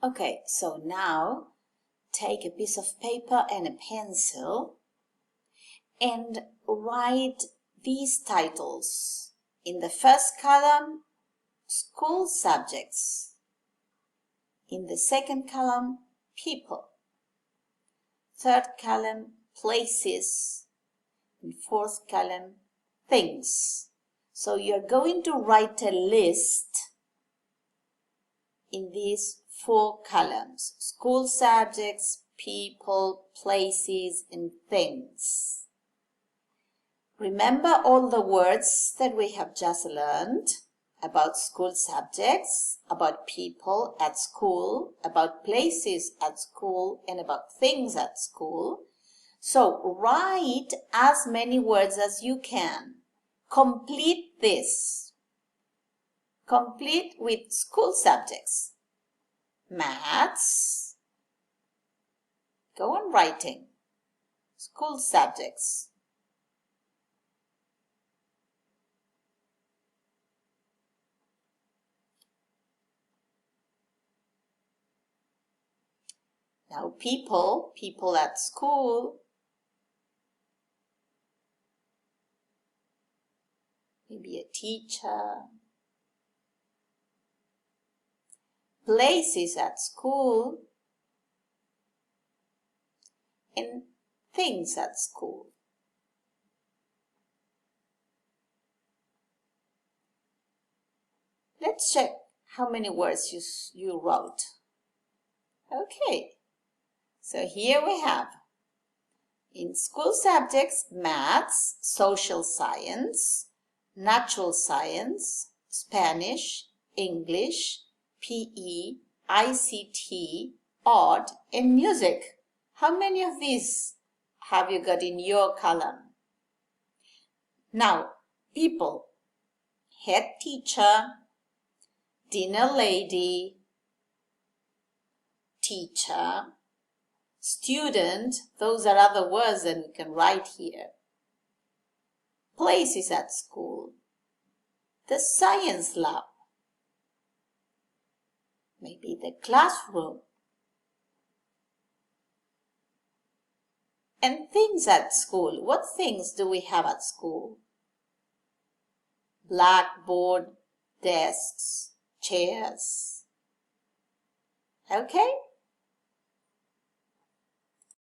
Okay, so now take a piece of paper and a pencil and write these titles. In the first column, school subjects. In the second column, people. Third column, places. In fourth column, things. So you're going to write a list in these 4 columns: school subjects, people, places, and things. Remember all the words that we have just learned about school subjects, about people at school, about places at school, and about things at school. So write as many words as you can. Complete this. Complete with school subjects. Maths. Go on writing. School subjects. Now people at school. Maybe a teacher. Places at school. And things at school. Let's check how many words you wrote. Okay, so here we have in school subjects, maths, social science, natural science, Spanish, English, PE, ICT, art, and music. How many of these have you got in your column? Now, people, head teacher, dinner lady, teacher, student, those are other words that we can write here. Places at school, the science lab, maybe the classroom, and things at school. What things do we have at school? Blackboard, desks, chairs. Okay?